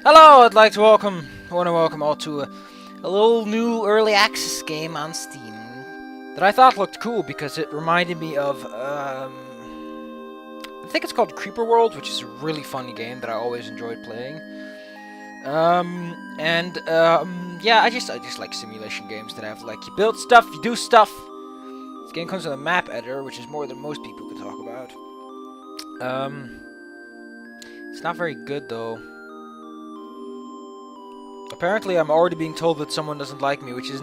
Hello, I'd like to I want to welcome all to a little new early access game on Steam that I thought looked cool because it reminded me of, I think it's called Creeper World, which is a really fun game that I always enjoyed playing. Yeah, I just like simulation games that have, like, you build stuff, you do stuff. This game comes with a map editor, which is more than most people can talk about. It's not very good, though. Apparently, I'm already being told that someone doesn't like me, which is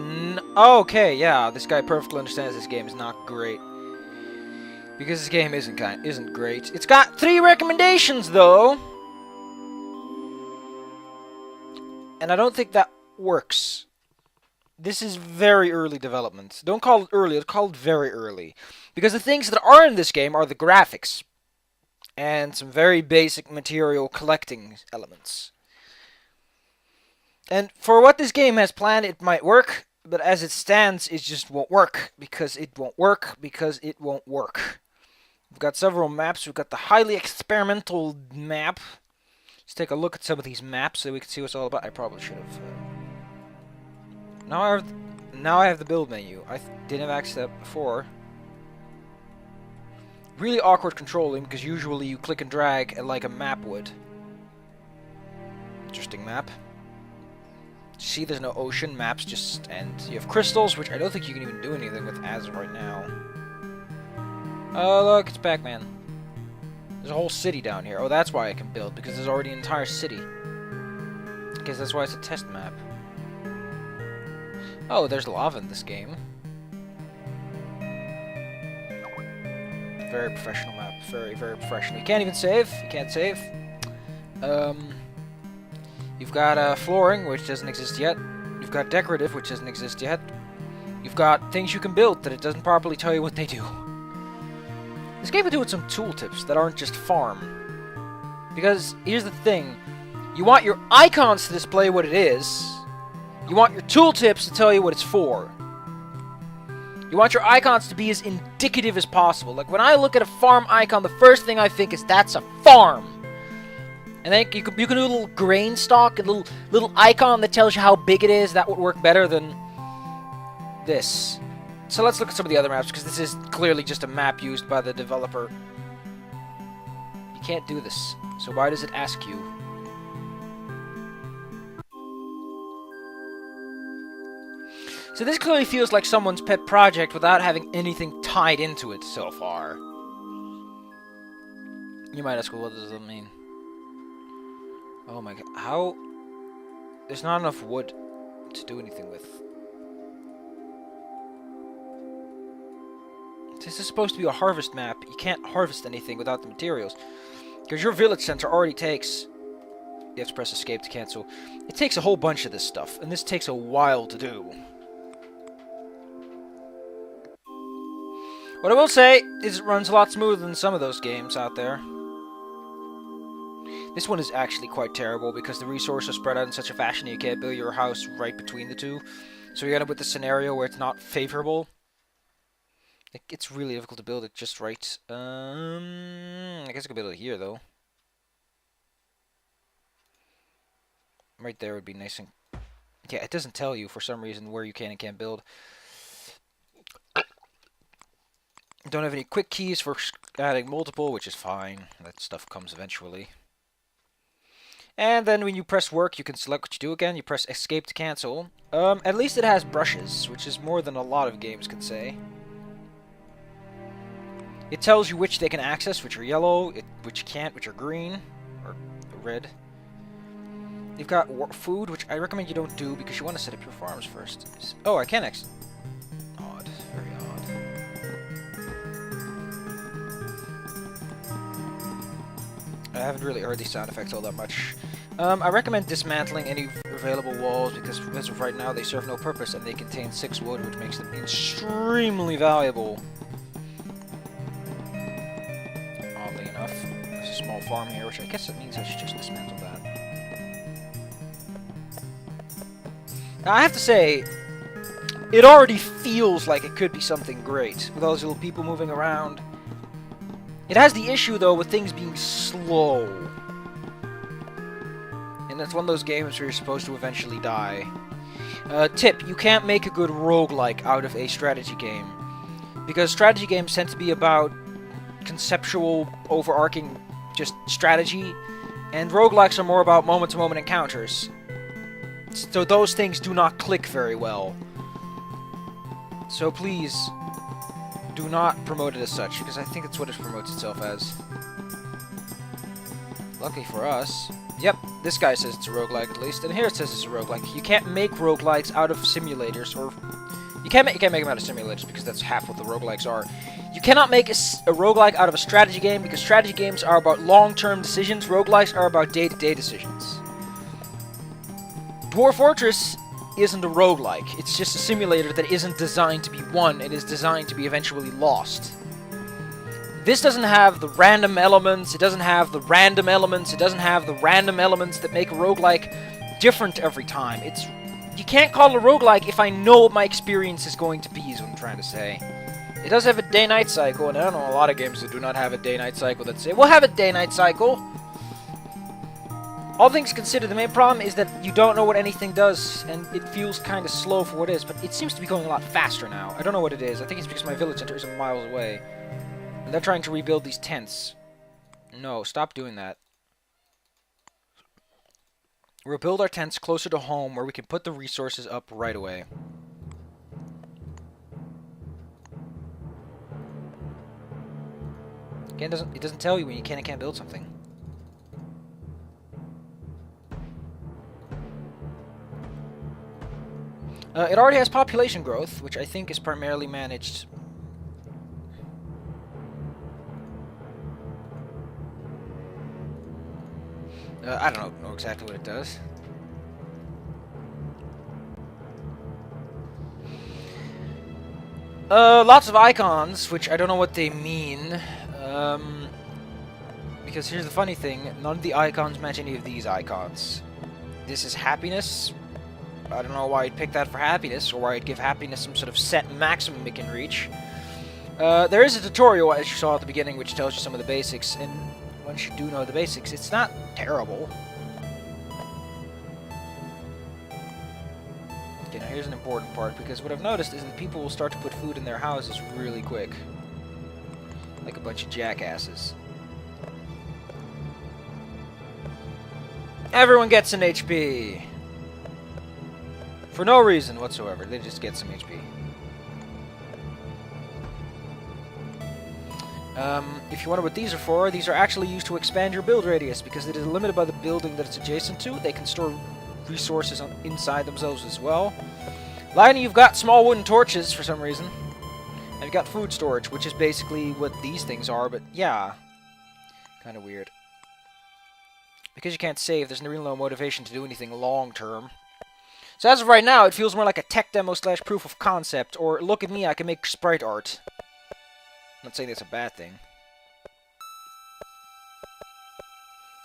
okay. Yeah, this guy perfectly understands this game is not great because this game isn't great. It's got 3 recommendations though, and I don't think that works. This is very early development. Don't call it early. It's called very early because the things that are in this game are the graphics and some very basic material collecting elements. And for what this game has planned, it might work, but as it stands, it just won't work, because it won't work, because it won't work. We've got several maps. We've got the highly experimental map. Let's take a look at some of these maps so we can see what it's all about. I probably should have. Now I have the build menu. I didn't have access to that before. Really awkward controlling, because usually you click and drag like a map would. Interesting map. See, there's no ocean. Maps just end. You have crystals, which I don't think you can even do anything with as of right now. Oh, look, it's Pac-Man. There's a whole city down here. Oh, that's why I can build, because there's already an entire city. I guess that's why it's a test map. Oh, there's lava in this game. Very professional map. Very, very professional. You can't even save. You can't save. You've got flooring, which doesn't exist yet. You've got decorative, which doesn't exist yet. You've got things you can build that it doesn't properly tell you what they do. This game would do with some tooltips that aren't just farm. Because, here's the thing. You want your icons to display what it is. You want your tooltips to tell you what it's for. You want your icons to be as indicative as possible. Like, when I look at a farm icon, the first thing I think is, that's a farm. And then you can do a little grain stalk, a little icon that tells you how big it is. That would work better than this. So let's look at some of the other maps, because this is clearly just a map used by the developer. You can't do this. So why does it ask you? So this clearly feels like someone's pet project without having anything tied into it so far. You might ask, well, what does that mean? Oh my god, how? There's not enough wood to do anything with. This is supposed to be a harvest map. You can't harvest anything without the materials. Because your village center already takes... You have to press escape to cancel. It takes a whole bunch of this stuff, and this takes a while to do. What I will say is it runs a lot smoother than some of those games out there. This one is actually quite terrible because the resources are spread out in such a fashion that you can't build your house right between the two. So you end up with a scenario where it's not favorable. It's really difficult to build it just right. I guess I could build it here, though. Right there would be nice and... Yeah, it doesn't tell you for some reason where you can and can't build. Don't have any quick keys for adding multiple, which is fine. That stuff comes eventually. And then when you press work, you can select what you do again. You press escape to cancel. At least it has brushes, which is more than a lot of games can say. It tells you which they can access, which are yellow, which you can't, which are green, or red. You've got food, which I recommend you don't do because you want to set up your farms first. Oh, I can actually... Odd. Very odd. I haven't really heard these sound effects all that much. I recommend dismantling any available walls because as of right now they serve no purpose and they contain 6 wood, which makes them extremely valuable. Oddly enough. There's a small farm here, which I guess it means I should just dismantle that. Now, I have to say, it already feels like it could be something great with all those little people moving around. It has the issue, though, with things being slow. and that's one of those games where you're supposed to eventually die. Tip, you can't make a good roguelike out of a strategy game. Because strategy games tend to be about conceptual, overarching, just strategy, and roguelikes are more about moment-to-moment encounters. So those things do not click very well. So please, do not promote it as such, because I think that's what it promotes itself as. Luckily for us... Yep, this guy says it's a roguelike at least, and here it says it's a roguelike. You can't make roguelikes out of simulators, or... You can't make them out of simulators, because that's half what the roguelikes are. You cannot make a roguelike out of a strategy game, because strategy games are about long-term decisions, roguelikes are about day-to-day decisions. Dwarf Fortress isn't a roguelike, it's just a simulator that isn't designed to be won, it is designed to be eventually lost. This doesn't have the random elements, it doesn't have the random elements, it doesn't have the random elements that make a roguelike different every time. You can't call it a roguelike if I know what my experience is going to be, is what I'm trying to say. It does have a day-night cycle, and I know a lot of games that do not have a day-night cycle that say, we'll have a day-night cycle. All things considered, the main problem is that you don't know what anything does, and it feels kind of slow for what it is, but it seems to be going a lot faster now. I don't know what it is. I think it's because my village center isn't miles away. And they're trying to rebuild these tents. No, stop doing that. We'll build our tents closer to home where we can put the resources up right away. Again, it doesn't tell you when you can and can't build something. It already has population growth, which I think is primarily managed. I don't know exactly what it does. Lots of icons, which I don't know what they mean. Because here's the funny thing, none of the icons match any of these icons. This is happiness. I don't know why I'd pick that for happiness, or why I'd give happiness some sort of set maximum it can reach. There is a tutorial, as you saw at the beginning, which tells you some of the basics, and once you do know the basics, it's not terrible. Okay, now here's an important part, because what I've noticed is that people will start to put food in their houses really quick. Like a bunch of jackasses. Everyone gets an HP! For no reason whatsoever, they just get some HP. If you wonder what these are for, these are actually used to expand your build radius, because it is limited by the building that it's adjacent to. They can store resources inside themselves as well. Lightning, you've got small wooden torches for some reason. And you've got food storage, which is basically what these things are, but yeah. Kind of weird. Because you can't save, there's really no motivation to do anything long-term. So as of right now, it feels more like a tech demo slash proof of concept, or look at me, I can make sprite art. I'm not saying that's a bad thing.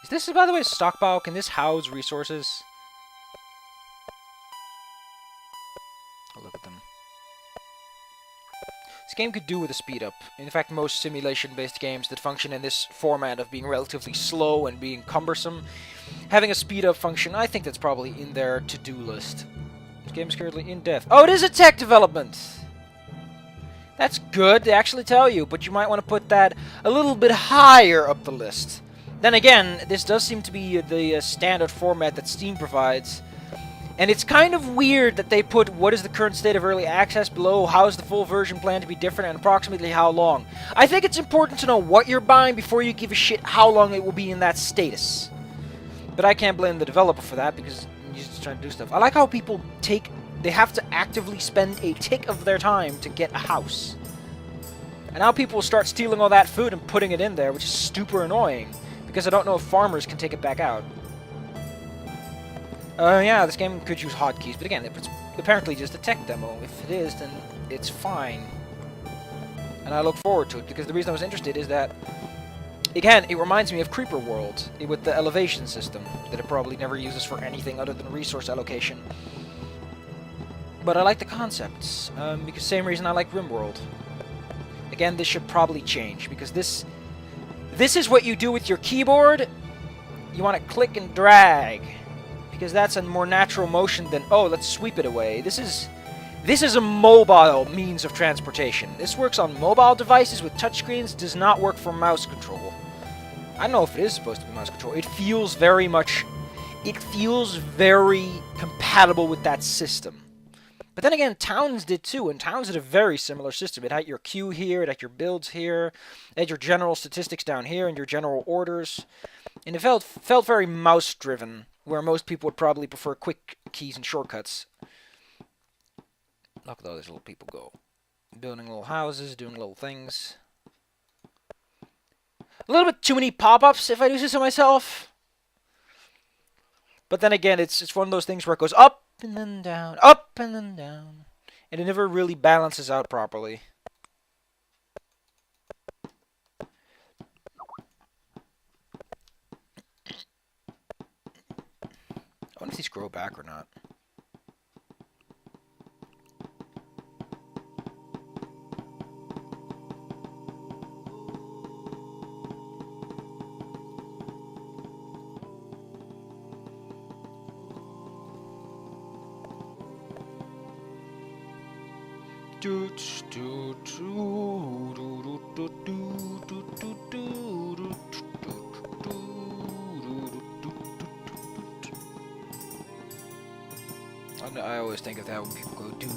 Is this, by the way, a stockpile? Can this house resources? Oh, look at them. This game could do with a speed up. In fact, most simulation-based games that function in this format of being relatively slow and being cumbersome, having a speed up function, I think that's probably in their to-do list. This game is currently in dev. Oh, it is a tech development! That's good, they actually tell you, but you might want to put that a little bit higher up the list. Then again, this does seem to be the standard format that Steam provides. And it's kind of weird that they put what is the current state of early access below, how is the full version planned to be different, and approximately how long. I think it's important to know what you're buying before you give a shit how long it will be in that status. But I can't blame the developer for that, because he's just trying to do stuff. I like how people they have to actively spend a tick of their time to get a house. And now people will start stealing all that food and putting it in there, which is super annoying, because I don't know if farmers can take it back out. Yeah, this game could use hotkeys, but again, it's apparently just a tech demo. If it is, then it's fine. And I look forward to it, because the reason I was interested is that, again, it reminds me of Creeper World, with the elevation system, that it probably never uses for anything other than resource allocation. But I like the concepts, because same reason I like RimWorld. Again, this should probably change, because this is what you do with your keyboard. You want to click and drag. because that's a more natural motion than, oh, let's sweep it away. This is a mobile means of transportation. This works on mobile devices with touchscreens, does not work for mouse control. I don't know if it is supposed to be mouse control. It feels very compatible with that system. But then again, Towns did too, and Towns did a very similar system. It had your queue here, it had your builds here, it had your general statistics down here, and your general orders. And it felt very mouse-driven, where most people would probably prefer quick keys and shortcuts. Look at all these little people go. Building little houses, doing little things. A little bit too many pop-ups, if I do say so myself. But then again, it's one of those things where it goes up and then down, up and then down. And it never really balances out properly. I wonder if these grow back or not. I always think of that when people go do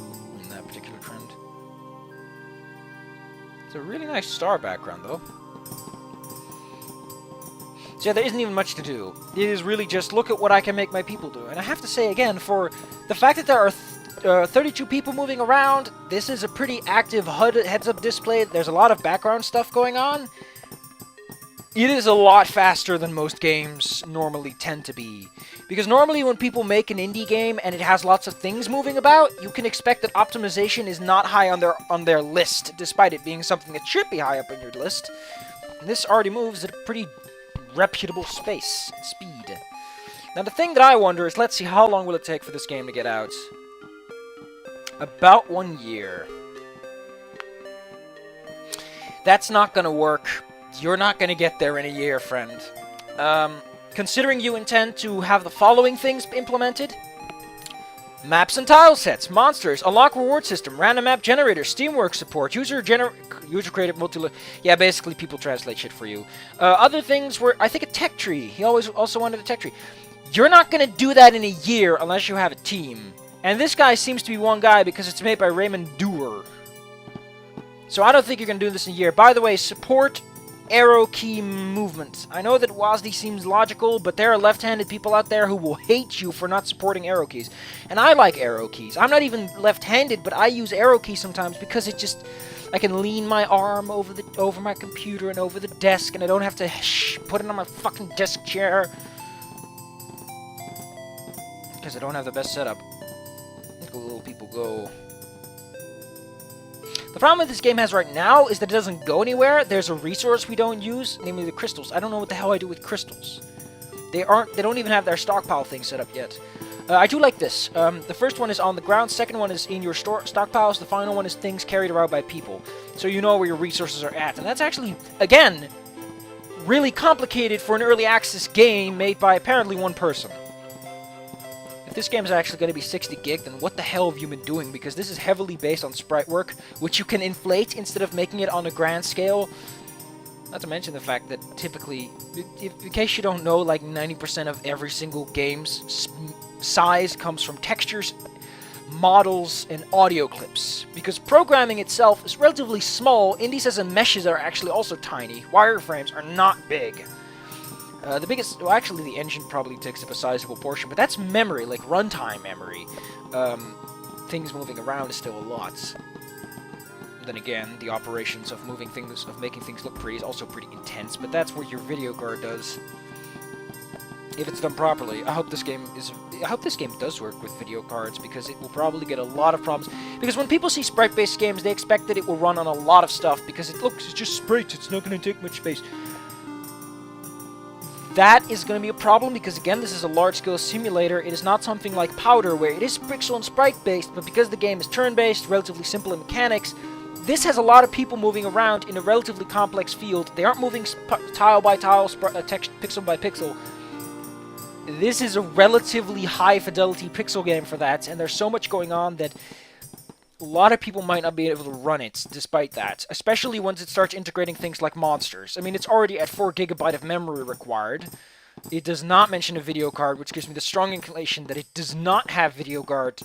in that particular trend. It's a really nice star background, though. So yeah, there isn't even much to do. It is really just look at what I can make my people do. And I have to say again, for the fact that there are 32 people moving around, this is a pretty active HUD heads-up display. There's a lot of background stuff going on. It is a lot faster than most games normally tend to be. Because normally when people make an indie game and it has lots of things moving about, you can expect that optimization is not high on their list, despite it being something that should be high up on your list. And this already moves at a pretty reputable speed. Now the thing that I wonder is, let's see, how long will it take for this game to get out? About 1 year. That's not gonna work. You're not gonna get there in a year, friend. Considering you intend to have the following things implemented: maps and tile sets, monsters, unlock reward system, random map generator, Steamworks support, user-created yeah, basically people translate shit for you. Other things were, I think, a tech tree. He also wanted a tech tree. You're not gonna do that in a year unless you have a team. And this guy seems to be one guy because it's made by Raymond Doer. So I don't think you're going to do this in a year. By the way, support arrow key movement. I know that WASD seems logical, but there are left-handed people out there who will hate you for not supporting arrow keys. And I like arrow keys. I'm not even left-handed, but I use arrow keys sometimes because it just... I can lean my arm over my computer and over the desk, and I don't have to put it on my fucking desk chair. Because I don't have the best setup. Look at little people go. The problem that this game has right now is that it doesn't go anywhere. There's a resource we don't use, namely the crystals. I don't know what the hell I do with crystals. They don't even have their stockpile thing set up yet. I do like this. The first one is on the ground, second one is in your stockpiles, the final one is things carried around by people. So you know where your resources are at. And that's actually, again, really complicated for an early access game made by apparently one person. If this game is actually going to be 60 gig, then what the hell have you been doing? Because this is heavily based on sprite work, which you can inflate instead of making it on a grand scale. Not to mention the fact that typically, in case you don't know, like 90% of every single game's size comes from textures, models, and audio clips. Because programming itself is relatively small, indices and meshes are actually also tiny. Wireframes are not big. The biggest, well, actually the engine probably takes up a sizable portion, but that's memory, like runtime memory. Things moving around is still a lot. Then again, the operations of making things look pretty is also pretty intense, but that's what your video card does. If it's done properly. I hope this game does work with video cards, because it will probably get a lot of problems. Because when people see sprite-based games, they expect that it will run on a lot of stuff, because it's just sprite, it's not going to take much space. That is going to be a problem, because again, this is a large-scale simulator. It is not something like Powder, where it is pixel and sprite-based, but because the game is turn-based, relatively simple in mechanics, this has a lot of people moving around in a relatively complex field. They aren't moving tile by tile, pixel by pixel. this is a relatively high-fidelity pixel game for that, and there's so much going on that a lot of people might not be able to run it despite that, especially once it starts integrating things like monsters. I mean, it's already at 4 GB of memory required. It does not mention a video card, which gives me the strong inclination that it does not have video card.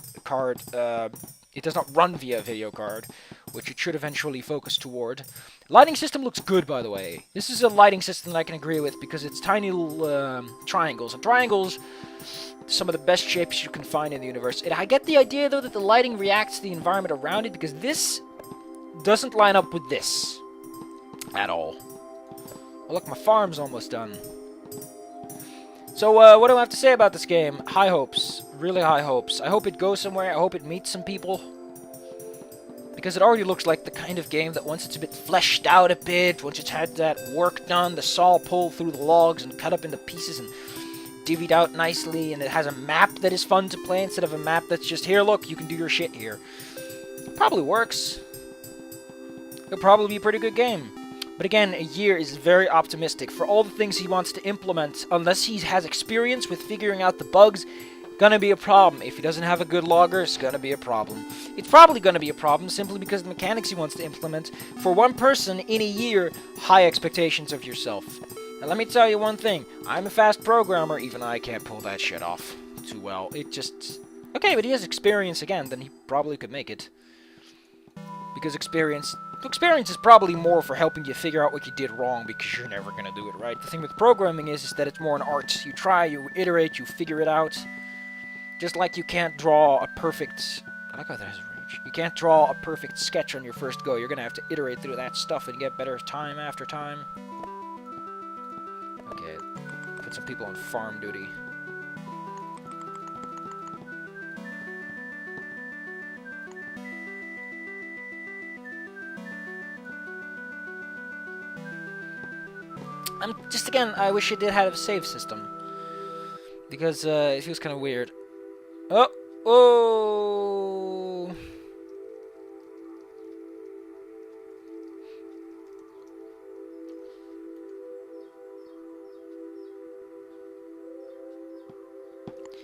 It does not run via video card, which it should eventually focus toward. Lighting system looks good, by the way. This is a lighting system that I can agree with because it's tiny little triangles. And triangles, some of the best shapes you can find in the universe. And I get the idea, though, that the lighting reacts to the environment around it because this doesn't line up with this at all. Oh, look, my farm's almost done. So, what do I have to say about this game? High hopes. Really high hopes. I hope it goes somewhere. I hope it meets some people. Because it already looks like the kind of game that once it's a bit fleshed out a bit, once it's had that work done, the saw pulled through the logs and cut up into pieces and divvied out nicely, and it has a map that is fun to play instead of a map that's just, here, look, you can do your shit here. It probably works. It'll probably be a pretty good game. But again, a year is very optimistic. For all the things he wants to implement, unless he has experience with figuring out the bugs, gonna be a problem. If he doesn't have a good logger, it's gonna be a problem. It's probably gonna be a problem simply because the mechanics he wants to implement, for one person in a year, high expectations of yourself. Now let me tell you one thing, I'm a fast programmer, even I can't pull that shit off too well. It just... Okay, but he has experience again, then he probably could make it. Because experience is probably more for helping you figure out what you did wrong, because you're never gonna do it right. The thing with programming is that it's more an art. You try, you iterate, you figure it out. Just like you can't draw a perfect... I like how that has range. You can't draw a perfect sketch on your first go. You're gonna have to iterate through that stuff and get better time after time. Okay, put some people on farm duty. Just again, I wish it did have a save system. Because it feels kind of weird. Oh! Oh!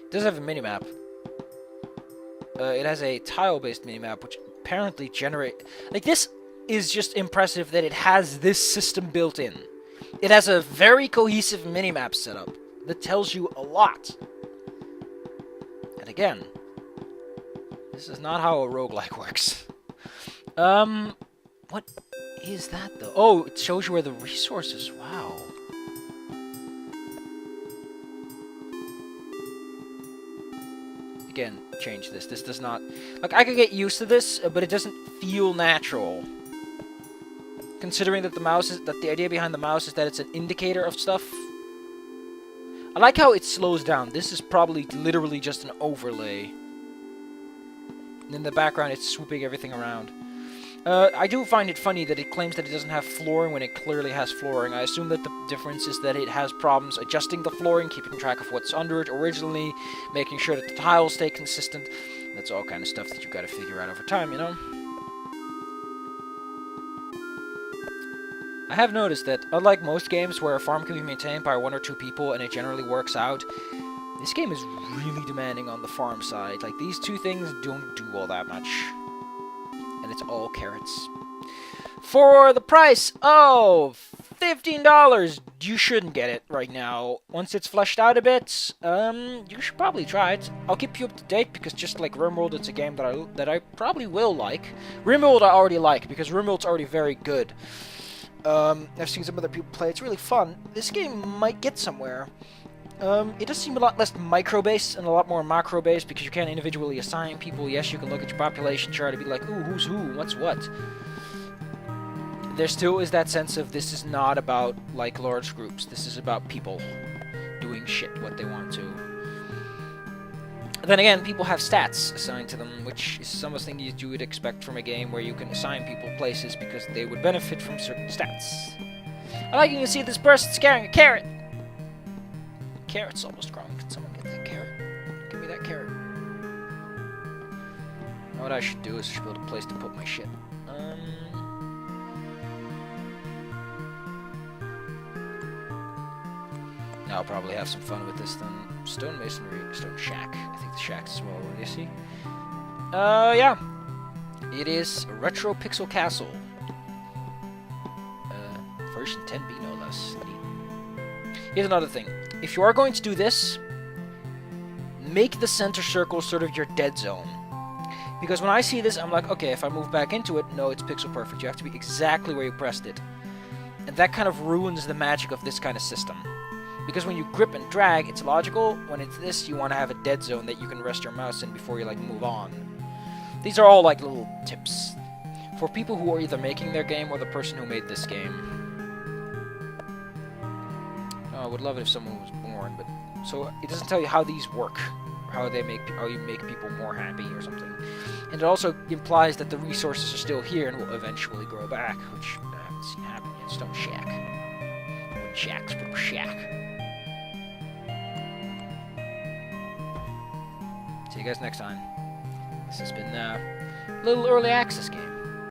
It does have a minimap. It has a tile-based minimap, which apparently generate... Like, this is just impressive that it has this system built in. It has a very cohesive minimap setup that tells you a lot. And again, this is not how a roguelike works. What is that, though? Oh, it shows you where the resources... Wow. Again, change this. This does not... Like, I could get used to this, but it doesn't feel natural. Considering that the mouse is... That the idea behind the mouse is that it's an indicator of stuff. I like how it slows down. This is probably literally just an overlay. And in the background, it's swooping everything around. I do find it funny that it claims that it doesn't have flooring when it clearly has flooring. I assume that the difference is that it has problems adjusting the flooring, keeping track of what's under it originally, making sure that the tiles stay consistent. That's all kind of stuff that you've got to figure out over time, you know? I have noticed that, unlike most games where a farm can be maintained by 1 or 2 people and it generally works out, this game is really demanding on the farm side. Like, these 2 things don't do all that much. And it's all carrots. For the price of $15, you shouldn't get it right now. Once it's fleshed out a bit, you should probably try it. I'll keep you up to date, because just like RimWorld, it's a game that I probably will like. RimWorld I already like, because RimWorld's already very good. I've seen some other people play. It's really fun. This game might get somewhere. It does seem a lot less micro-based and a lot more macro-based because you can't individually assign people. Yes, you can look at your population chart and be like, ooh, who's who, what's what. There still is that sense of this is not about, like, large groups. This is about people doing shit what they want to. Then again, people have stats assigned to them, which is something you would expect from a game where you can assign people places because they would benefit from certain stats. I like you can see this person's carrying a carrot. Carrot's almost grown. Can someone get that carrot? Give me that carrot. Now what I should do is I should build a place to put my shit. Now I'll probably have some fun with this then. Stone masonry, stone shack. I think the shack's as well. What do you see? Yeah. It is a retro pixel castle. Version 10B, no less. Neat. Here's another thing. If you are going to do this, make the center circle sort of your dead zone. Because when I see this, I'm like, okay, if I move back into it, no, it's pixel perfect. You have to be exactly where you pressed it. And that kind of ruins the magic of this kind of system. Because when you grip and drag, it's logical. When it's this, you want to have a dead zone that you can rest your mouse in before you, like, move on. These are all, like, little tips for people who are either making their game or the person who made this game. Oh, I would love it if someone was born, but... So, it doesn't tell you how these work. How you make people more happy or something. And it also implies that the resources are still here and will eventually grow back, which I haven't seen happen yet. Stone shack. Wooden shacks for shack. See you guys next time. This has been a little early access game.